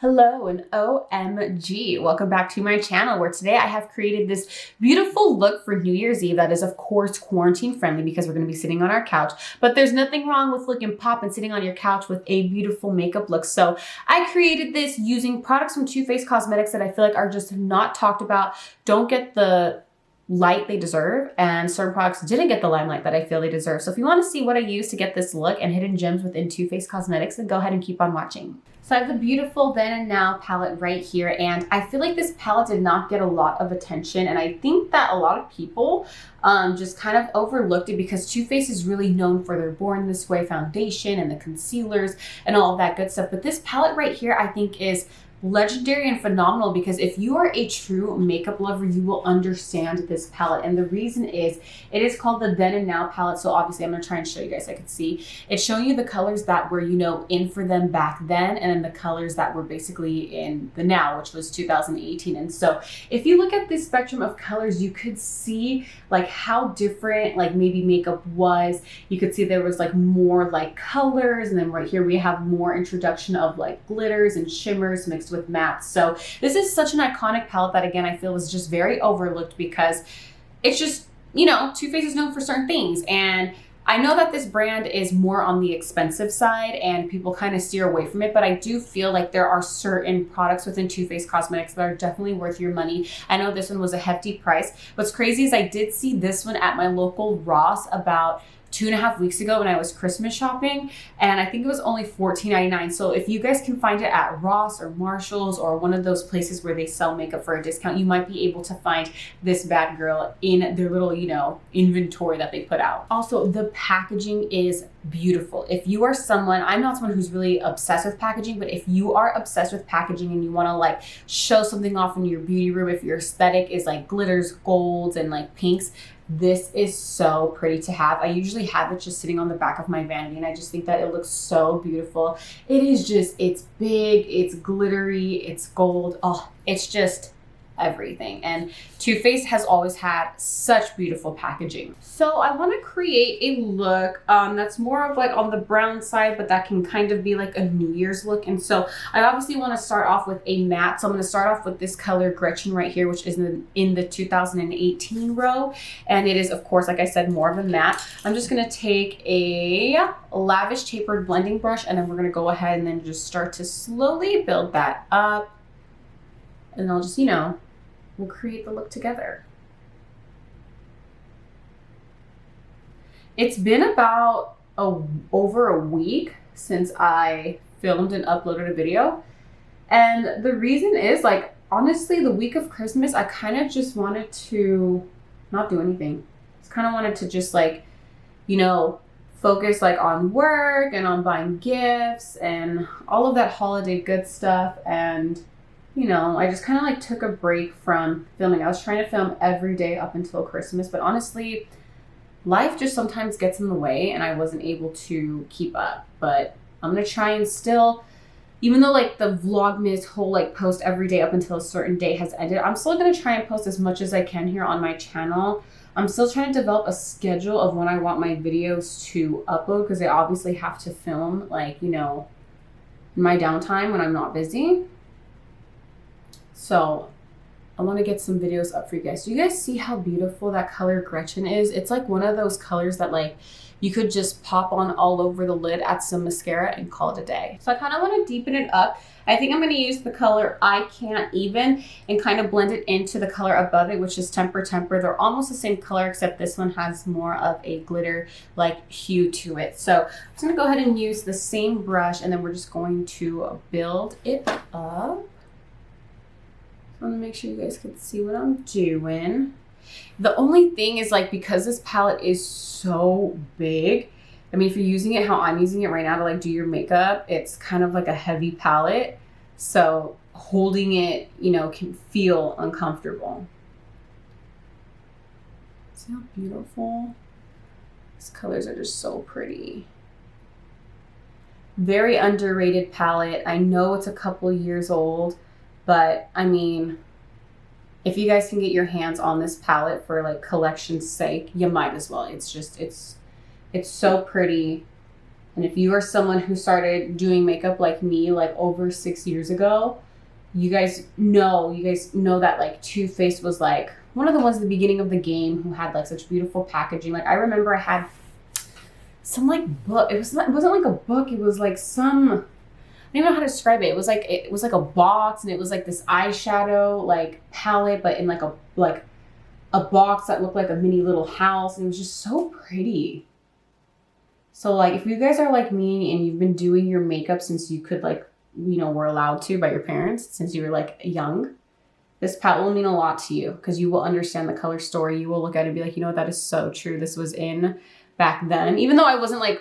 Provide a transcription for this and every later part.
Hello and OMG, welcome back to my channel where today I have created this beautiful look for New Year's Eve that is of course quarantine friendly because we're going to be sitting on our couch, but there's nothing wrong with looking pop and sitting on your couch with a beautiful makeup look. So I created this using products from Too Faced Cosmetics that I feel like are just not talked about, don't get the light they deserve, and certain products didn't get the limelight that I feel they deserve. So if you want to see what I use to get this look and hidden gems within Too Faced Cosmetics, then go ahead and keep on watching. So I have the beautiful Then and Now palette right here, and I feel like this palette did not get a lot of attention, and I think that a lot of people just kind of overlooked it because Too Faced is really known for their Born This Way foundation and the concealers and all of that good stuff. But this palette right here I think is legendary and phenomenal because if you are a true makeup lover, you will understand this palette. And the reason is it is called the Then and Now palette. So obviously I'm going to try and show you guys. I can see it's showing you the colors that were, you know, in for them back then, and then the colors that were basically in the now, which was 2018. And so if you look at this spectrum of colors, you could see like how different like maybe makeup was. You could see there was like more like colors, and then right here we have more introduction of like glitters and shimmers mixed with matte. So this is such an iconic palette that again I feel was just very overlooked because it's just, you know, Too Faced is known for certain things, and I know that this brand is more on the expensive side and people kind of steer away from it, but I do feel like there are certain products within Too Faced Cosmetics that are definitely worth your money. I know this one was a hefty price. What's crazy is I did see this one at my local Ross about 2.5 weeks ago when I was Christmas shopping, and I think it was only $14.99. So if you guys can find it at Ross or Marshall's or one of those places where they sell makeup for a discount, you might be able to find this bad girl in their little, you know, inventory that they put out. Also, the packaging is beautiful. If you are someone, I'm not someone who's really obsessed with packaging, but if you are obsessed with packaging and you want to like show something off in your beauty room, if your aesthetic is like glitters, golds, and like pinks, this is so pretty to have. I usually have it just sitting on the back of my vanity, and I just think that it looks so beautiful. It is just, it's big, it's glittery, it's gold. Oh, it's just everything. And Too Faced has always had such beautiful packaging. So I want to create a look that's more of like on the brown side, but that can kind of be like a New Year's look. And so I obviously want to start off with a matte. So I'm going to start off with this color Gretchen right here, which is in the 2018 row. And it is, of course, like I said, more of a matte. I'm just going to take a lavish tapered blending brush, and then we're going to go ahead and then just start to slowly build that up. And I'll just, you know, we'll create the look together. It's been about over a week since I filmed and uploaded a video. And the reason is, like, honestly, the week of Christmas, I kind of just wanted to not do anything. Just kind of wanted to just like, you know, focus like on work and on buying gifts and all of that holiday good stuff. And you know, I just kind of like took a break from filming. I was trying to film every day up until Christmas, but honestly, life just sometimes gets in the way and I wasn't able to keep up. But I'm going to try and still, even though like the Vlogmas whole like post every day up until a certain day has ended, I'm still going to try and post as much as I can here on my channel. I'm still trying to develop a schedule of when I want my videos to upload because I obviously have to film like, you know, in my downtime when I'm not busy. So I want to get some videos up for you guys. Do you guys see how beautiful that color Gretchen is? It's like one of those colors that like you could just pop on all over the lid, add some mascara and call it a day. So I kind of want to deepen it up. I think I'm going to use the color I Can't Even and kind of blend it into the color above it, which is Temper Temper. They're almost the same color, except this one has more of a glitter like hue to it. So I'm just going to go ahead and use the same brush, and then we're just going to build it up. I want to make sure you guys can see what I'm doing. The only thing is like, because this palette is so big, I mean, if you're using it how I'm using it right now to like do your makeup, it's kind of like a heavy palette. So holding it, you know, can feel uncomfortable. See how beautiful? These colors are just so pretty. Very underrated palette. I know it's a couple years old, but I mean, if you guys can get your hands on this palette for like collection's sake, you might as well. It's just, it's so pretty. And if you are someone who started doing makeup like me, like over 6 years ago, you guys know that like Too Faced was like one of the ones at the beginning of the game who had like such beautiful packaging. Like I remember I had some like book. It wasn't like a book. It was like some, I don't even know how to describe it. It was like a box, and it was like this eyeshadow like palette, but in like a box that looked like a mini little house, and it was just so pretty. So like if you guys are like me and you've been doing your makeup since you could like, you know, were allowed to by your parents, since you were like young, this palette will mean a lot to you because you will understand the color story. You will look at it and be like, you know what, that is so true. This was in back then. Even though I wasn't like,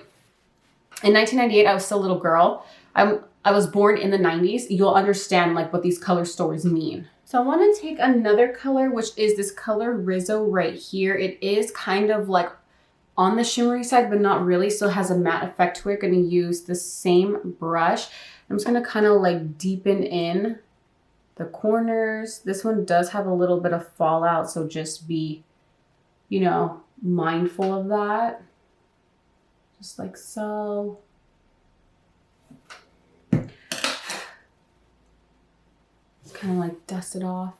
in 1998, I was still a little girl. I was born in the 90s. You'll understand like what these color stories mean. So I want to take another color, which is this color Rizzo right here. It is kind of like on the shimmery side, but not really. So it has a matte effect to it. Going to use the same brush. I'm just going to kind of like deepen in the corners. This one does have a little bit of fallout, so just be, you know, mindful of that. Just like so. Kind of like dust it off.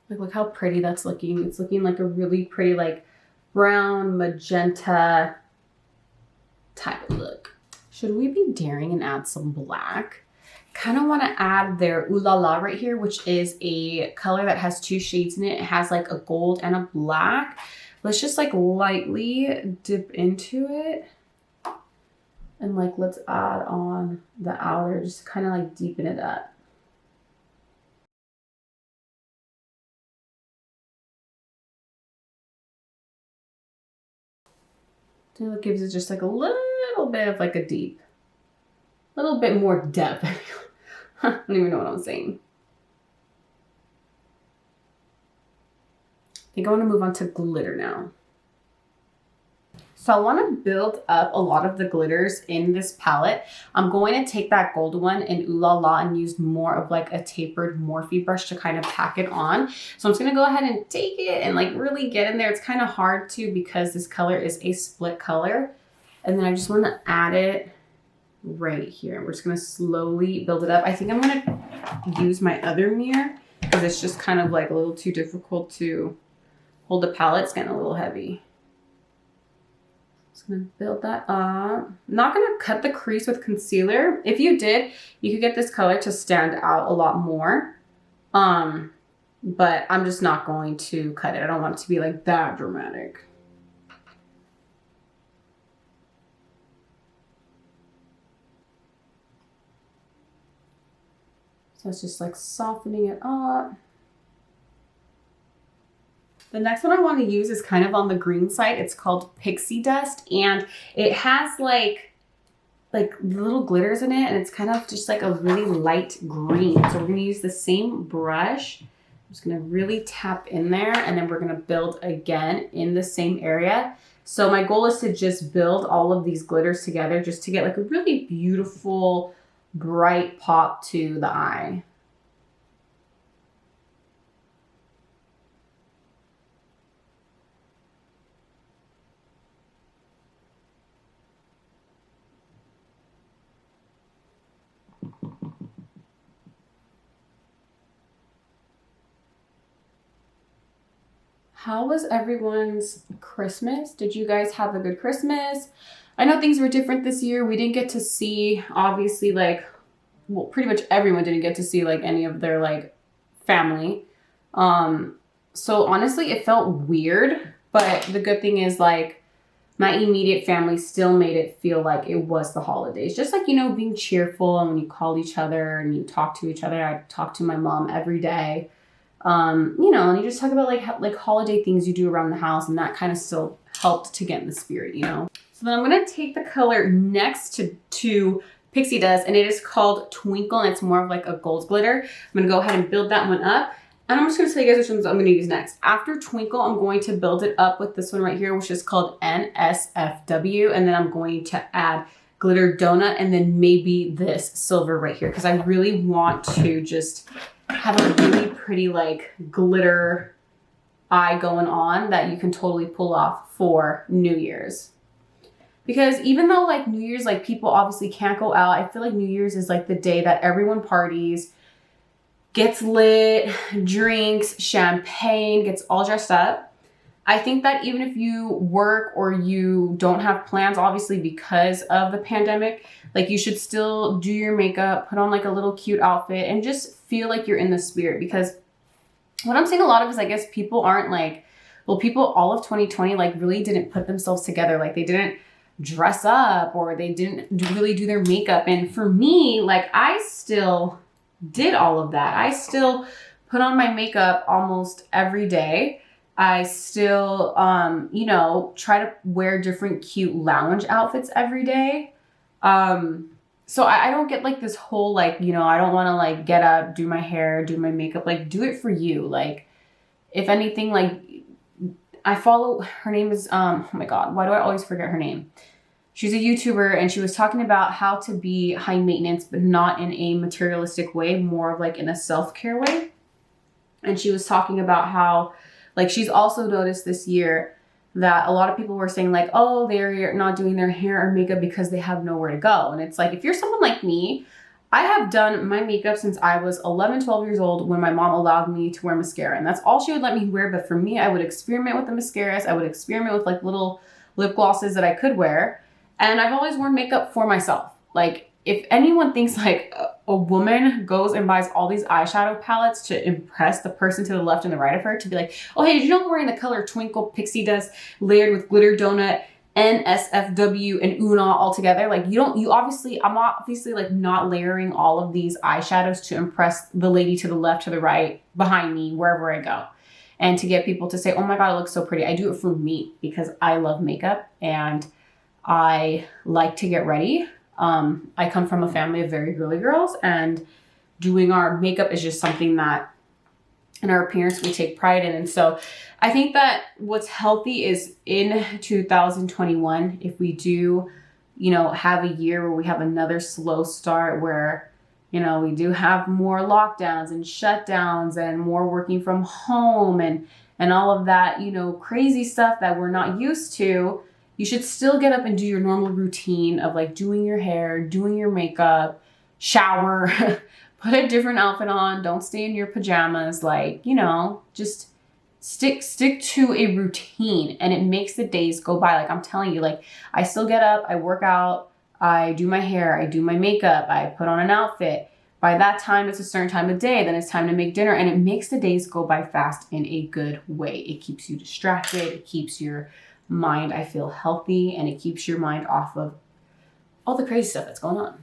Like look how pretty that's looking. It's looking like a really pretty like brown magenta type of look. Should we be daring and add some black? Kind of want to add their Ooh La La right here, which is a color that has 2 shades in it. It has like a gold and a black. Let's just like lightly dip into it. And like, let's add on the outer, just kind of like deepen it up. So it gives it just like a little bit of like a deep, little bit more depth. I don't even know what I'm saying. I think I want to move on to glitter now. So I want to build up a lot of the glitters in this palette. I'm going to take that gold one in Ooh La La and use more of like a tapered Morphe brush to kind of pack it on. So I'm just going to go ahead and take it and like really get in there. It's kind of hard to because this color is a split color. And then I just want to add it right here. We're just going to slowly build it up. I think I'm going to use my other mirror because it's just kind of like a little too difficult to hold the palette. It's getting a little heavy. Just gonna build that up. I'm not gonna cut the crease with concealer. If you did, you could get this color to stand out a lot more. But I'm just not going to cut it. I don't want it to be like that dramatic. So it's just like softening it up. The next one I want to use is kind of on the green side. It's called Pixie Dust, and it has like little glitters in it, and it's kind of just like a really light green. So we're going to use the same brush. I'm just going to really tap in there, and then we're going to build again in the same area. So my goal is to just build all of these glitters together just to get like a really beautiful, bright pop to the eye. How was everyone's Christmas? Did you guys have a good Christmas? I know things were different this year. We didn't get to see, obviously, like, well, pretty much everyone didn't get to see like any of their like family. So honestly, it felt weird, but the good thing is like my immediate family still made it feel like it was the holidays. Just like, you know, being cheerful, and when you call each other and you talk to each other. I talk to my mom every day. You know, and you just talk about like holiday things you do around the house, and that kind of still helped to get in the spirit, you know. So then I'm going to take the color next to Pixie Dust, and it is called Twinkle, and it's more of like a gold glitter. I'm going to go ahead and build that one up, and I'm just going to tell you guys which ones I'm going to use next. After Twinkle, I'm going to build it up with this one right here, which is called NSFW, and then I'm going to add Glitter Donut, and then maybe this silver right here, because I really want to just have a really pretty like glitter eye going on that you can totally pull off for New Year's. Because even though like New Year's, like people obviously can't go out, I feel like New Year's is like the day that everyone parties, gets lit, drinks, champagne, gets all dressed up. I think that even if you work or you don't have plans, obviously because of the pandemic, like you should still do your makeup, put on like a little cute outfit and just feel like you're in the spirit. Because what I'm seeing a lot of is I guess people aren't like, well, people all of 2020 like really didn't put themselves together. Like they didn't dress up or they didn't really do their makeup. And for me, like I still did all of that. I still put on my makeup almost every day. I still, you know, try to wear different cute lounge outfits every day. So I don't get like this whole, like, you know, I don't want to like get up, do my hair, do my makeup, like do it for you. Like if anything, like I follow, her name is, oh my God, why do I always forget her name? She's a YouTuber and she was talking about how to be high maintenance, but not in a materialistic way, more of like in a self-care way. And she was talking about how, like, she's also noticed this year that a lot of people were saying like, oh, they're not doing their hair or makeup because they have nowhere to go. And it's like, if you're someone like me, I have done my makeup since I was 11, 12 years old when my mom allowed me to wear mascara. And that's all she would let me wear. But for me, I would experiment with the mascaras. I would experiment with like little lip glosses that I could wear. And I've always worn makeup for myself. Like if anyone thinks like a woman goes and buys all these eyeshadow palettes to impress the person to the left and the right of her, to be like, oh, hey, did you know I'm wearing the color Twinkle Pixie Dust layered with glitter donut, NSFW and Una all together? Like I'm obviously like not layering all of these eyeshadows to impress the lady to the left, to the right, behind me, wherever I go. And to get people to say, oh my God, it looks so pretty. I do it for me because I love makeup and I like to get ready. I come from a family of very girly girls, and doing our makeup is just something that in our appearance we take pride in. And so I think that what's healthy is in 2021, if we do, you know, have a year where we have another slow start where, you know, we do have more lockdowns and shutdowns and more working from home and all of that, you know, crazy stuff that we're not used to, you should still get up and do your normal routine of like doing your hair, doing your makeup, shower, put a different outfit on, don't stay in your pajamas, like, you know, just stick to a routine, and it makes the days go by. Like I'm telling you, like I still get up, I work out, I do my hair, I do my makeup, I put on an outfit. By that time, it's a certain time of day, then it's time to make dinner, and it makes the days go by fast in a good way. It keeps you distracted, it keeps your mind, I feel, healthy, and it keeps your mind off of all the crazy stuff that's going on.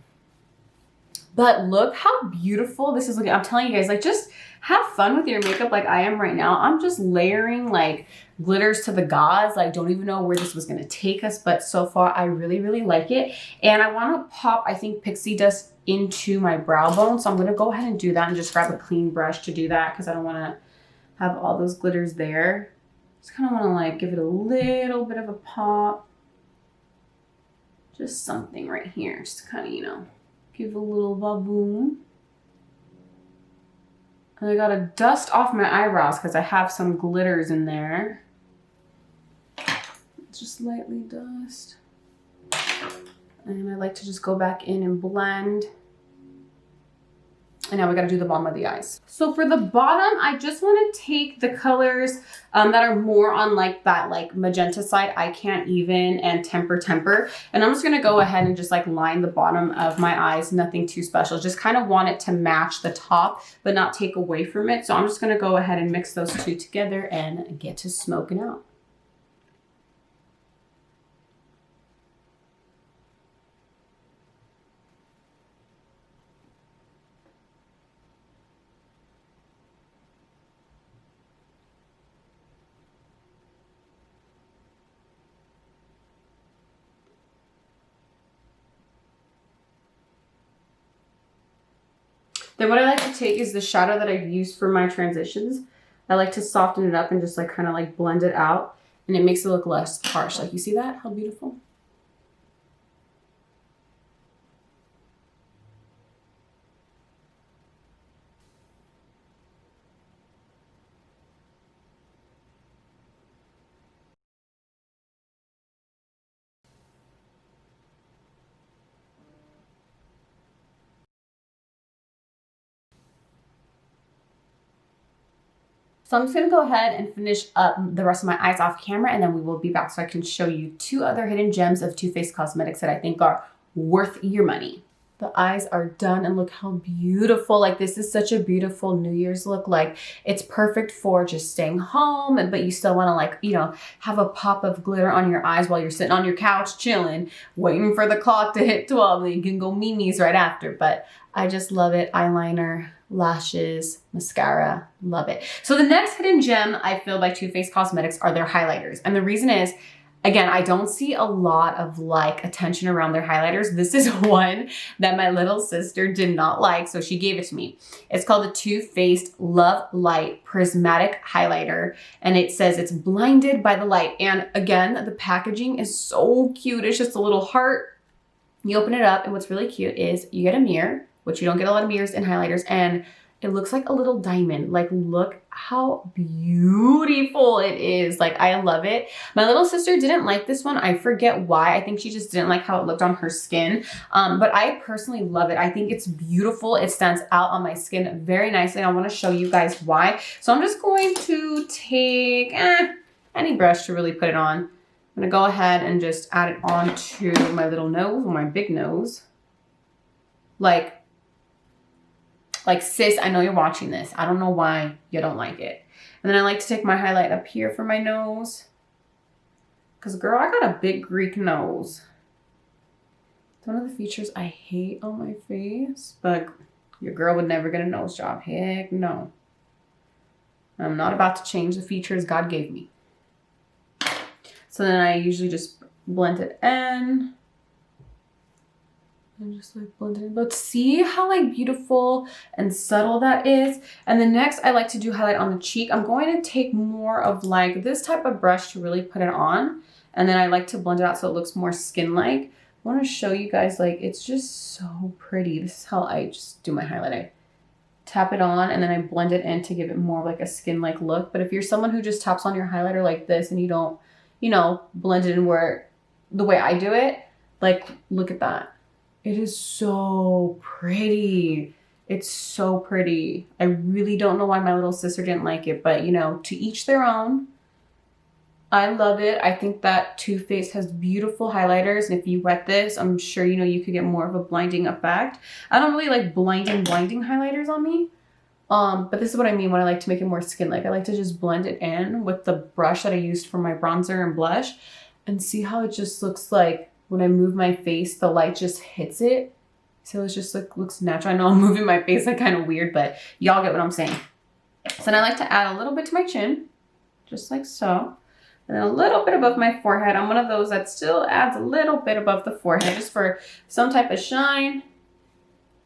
But look how beautiful this is looking. I'm telling you guys, like just have fun with your makeup like I am right now. I'm just layering like glitters to the gods. Like don't even know where this was going to take us, but so far I really, really like it. And I want to pop, I think, Pixie Dust into my brow bone. So I'm going to go ahead and do that and just grab a clean brush to do that because I don't want to have all those glitters there. Just kind of want to like give it a little bit of a pop. Just something right here. Just to kind of, you know, give a little va-boom. And I gotta dust off my eyebrows because I have some glitters in there. Just lightly dust. And I like to just go back in and blend. And now we gotta do the bottom of the eyes. So for the bottom, I just wanna take the colors that are more on like that like magenta side, I Can't Even and Temper. And I'm just gonna go ahead and just like line the bottom of my eyes, nothing too special. Just kind of want it to match the top, but not take away from it. So I'm just gonna go ahead and mix those two together and get to smoking out. Then what I like to take is the shadow that I've used for my transitions. I like to soften it up and just like kind of like blend it out, and it makes it look less harsh. Like you see that? How beautiful. So I'm just gonna go ahead and finish up the rest of my eyes off camera, and then we will be back so I can show you 2 other hidden gems of Too Faced Cosmetics that I think are worth your money. The eyes are done and look how beautiful. Like, this is such a beautiful New Year's look. Like, it's perfect for just staying home, but you still want to, like, you know, have a pop of glitter on your eyes while you're sitting on your couch chilling, waiting for the clock to hit 12, and you can go memes right after. But I just love it. Eyeliner, lashes, mascara, love it. So the next hidden gem I feel by Too Faced Cosmetics are their highlighters. And the reason is, again, I don't see a lot of like attention around their highlighters. This is one that my little sister did not like, so she gave it to me. It's called the Too Faced Love Light Prismatic Highlighter, and it says it's blinded by the light. And again, the packaging is so cute. It's just a little heart. You open it up, and what's really cute is you get a mirror, which you don't get a lot of mirrors in highlighters, and it looks like a little diamond. Like, look how beautiful it is. Like, I love it. My little sister didn't like this one. I forget why. I think she just didn't like how it looked on her skin. But I personally love it. I think it's beautiful. It stands out on my skin very nicely. I want to show you guys why. So I'm just going to take any brush to really put it on. I'm going to go ahead and just add it onto my little nose, or my big nose. Like, sis, I know you're watching this. I don't know why you don't like it. And then I like to take my highlight up here for my nose. Because, girl, I got a big Greek nose. It's one of the features I hate on my face. But your girl would never get a nose job. Heck no. I'm not about to change the features God gave me. So then I usually just blend it in. And just like blend it in. But see how like beautiful and subtle that is? And then next I like to do highlight on the cheek. I'm going to take more of like this type of brush to really put it on. And then I like to blend it out so it looks more skin-like. I want to show you guys, like, it's just so pretty. This is how I just do my highlight. I tap it on and then I blend it in to give it more of like a skin-like look. But if you're someone who just taps on your highlighter like this and you don't, you know, blend it in where the way I do it, like, look at that. It is so pretty. It's so pretty. I really don't know why my little sister didn't like it, but you know, to each their own. I love it. I think that Too Faced has beautiful highlighters, and if you wet this, I'm sure you know you could get more of a blinding effect. I don't really like blinding highlighters on me. But this is what I mean when I like to make it more skin-like. I like to just blend it in with the brush that I used for my bronzer and blush, and see how it just looks like when I move my face, the light just hits it. So it's just like, looks natural. I know I'm moving my face like kind of weird, but y'all get what I'm saying. So then I like to add a little bit to my chin, just like so. And then a little bit above my forehead. I'm one of those that still adds a little bit above the forehead just for some type of shine.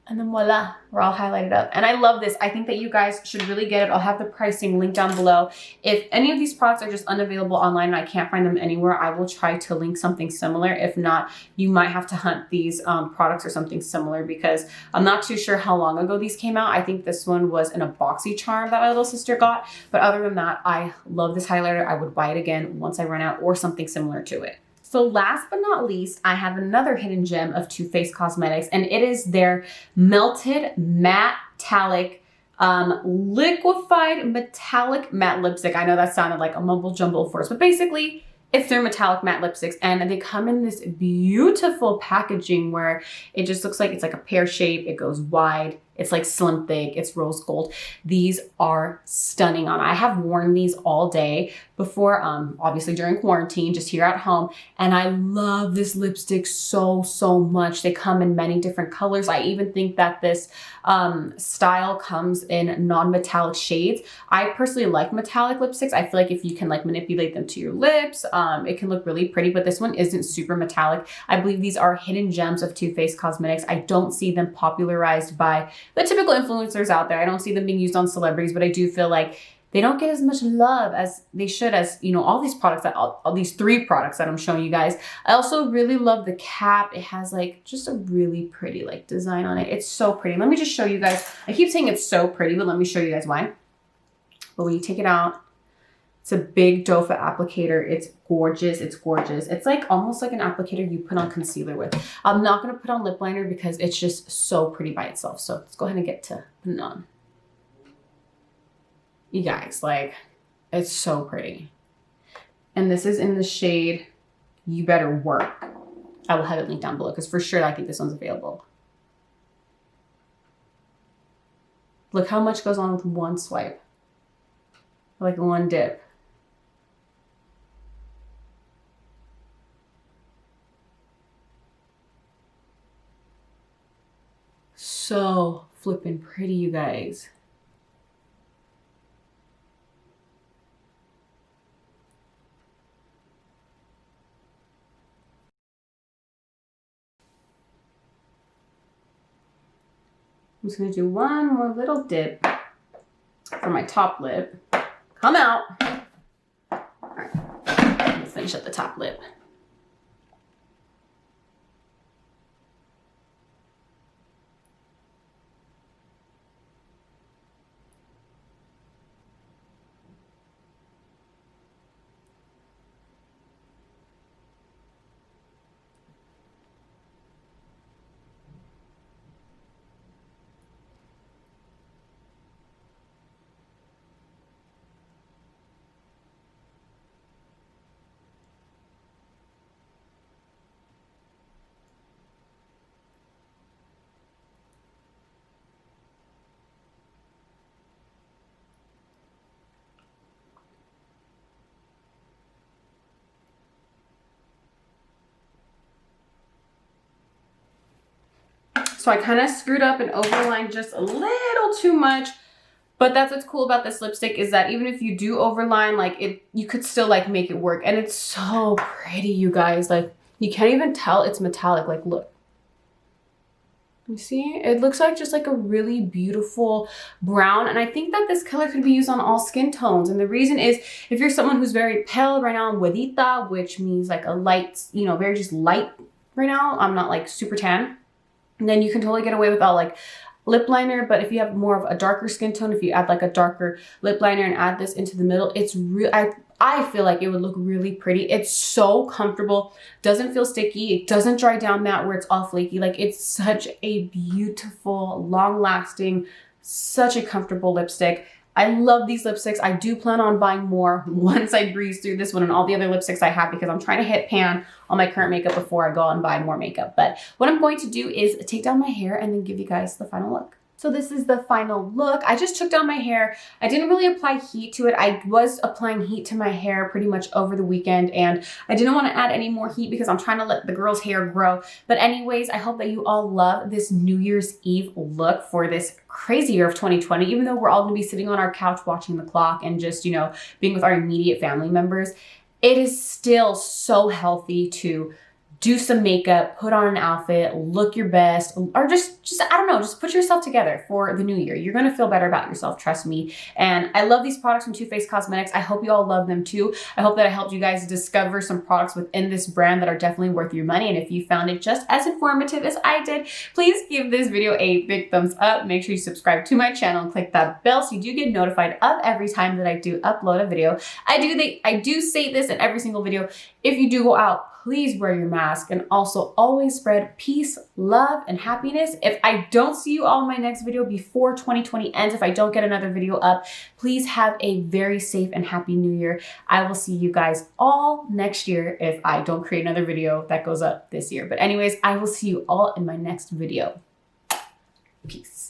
And then voila, we're all highlighted up. And I love this. I think that you guys should really get it. I'll have the pricing linked down below. If any of these products are just unavailable online and I can't find them anywhere, I will try to link something similar. If not, you might have to hunt these products or something similar, because I'm not too sure how long ago these came out. I think this one was in a boxy charm that my little sister got. But other than that, I love this highlighter. I would buy it again once I run out, or something similar to it. So last but not least, I have another hidden gem of Too Faced Cosmetics, and it is their Melted Matte-tallic Liquified Metallic Matte Lipstick. I know that sounded like a mumble jumble first, but basically it's their metallic matte lipsticks, and they come in this beautiful packaging where it just looks like it's like a pear shape. It goes wide. It's like slim thick. It's rose gold. These are stunning on. I have worn these all day before, obviously during quarantine, just here at home. And I love this lipstick so, so much. They come in many different colors. I even think that this style comes in non-metallic shades. I personally like metallic lipsticks. I feel like if you can like manipulate them to your lips, it can look really pretty, but this one isn't super metallic. I believe these are hidden gems of Too Faced Cosmetics. I don't see them popularized by the typical influencers out there. I don't see them being used on celebrities, but I do feel like they don't get as much love as they should, as, you know, all these products that, all these 3 products that I'm showing you guys. I also really love the cap. It has like just a really pretty like design on it. It's so pretty. Let me just show you guys. I keep saying it's so pretty, but let me show you guys why. But when you take it out, it's a big doe foot applicator. It's gorgeous. It's gorgeous. It's like almost like an applicator you put on concealer with. I'm not going to put on lip liner because it's just so pretty by itself. So let's go ahead and get to putting it on. You guys, like, it's so pretty. And this is in the shade You Better Work. I will have it linked down below because for sure I think this one's available. Look how much goes on with one swipe. Like one dip. So flippin' pretty, you guys. I'm just gonna do one more little dip for my top lip. Come out. All right, let me finish up the top lip. So I kind of screwed up and overlined just a little too much, but that's what's cool about this lipstick is that even if you do overline, like you could still like make it work. And it's so pretty, you guys. Like you can't even tell it's metallic. Like look, you see, it looks like just like a really beautiful brown. And I think that this color could be used on all skin tones. And the reason is if you're someone who's very pale right now, huedita, which means like a light, you know, very just light right now. I'm not like super tan. And then you can totally get away without like lip liner. But if you have more of a darker skin tone, if you add like a darker lip liner and add this into the middle, it's real. I feel like it would look really pretty. It's so comfortable, doesn't feel sticky. It doesn't dry down matte where it's all flaky. Like it's such a beautiful, long lasting, such a comfortable lipstick. I love these lipsticks. I do plan on buying more once I breeze through this one and all the other lipsticks I have because I'm trying to hit pan on my current makeup before I go out and buy more makeup. But what I'm going to do is take down my hair and then give you guys the final look. So this is the final look. I just took down my hair. I didn't really apply heat to it. I was applying heat to my hair pretty much over the weekend and I didn't want to add any more heat because I'm trying to let the girl's hair grow. But anyways, I hope that you all love this New Year's Eve look for this crazy year of 2020, even though we're all gonna be sitting on our couch watching the clock and just, you know, being with our immediate family members. It is still so healthy to do some makeup, put on an outfit, look your best, or just I don't know, just put yourself together for the new year. You're gonna feel better about yourself, trust me. And I love these products from Too Faced Cosmetics. I hope you all love them too. I hope that I helped you guys discover some products within this brand that are definitely worth your money. And if you found it just as informative as I did, please give this video a big thumbs up. Make sure you subscribe to my channel and click that bell so you do get notified of every time that I do upload a video. I do say this in every single video. If you do go out, please wear your mask and also always spread peace, love, and happiness. If I don't see you all in my next video before 2020 ends, if I don't get another video up, please have a very safe and happy new year. I will see you guys all next year if I don't create another video that goes up this year. But anyways, I will see you all in my next video. Peace.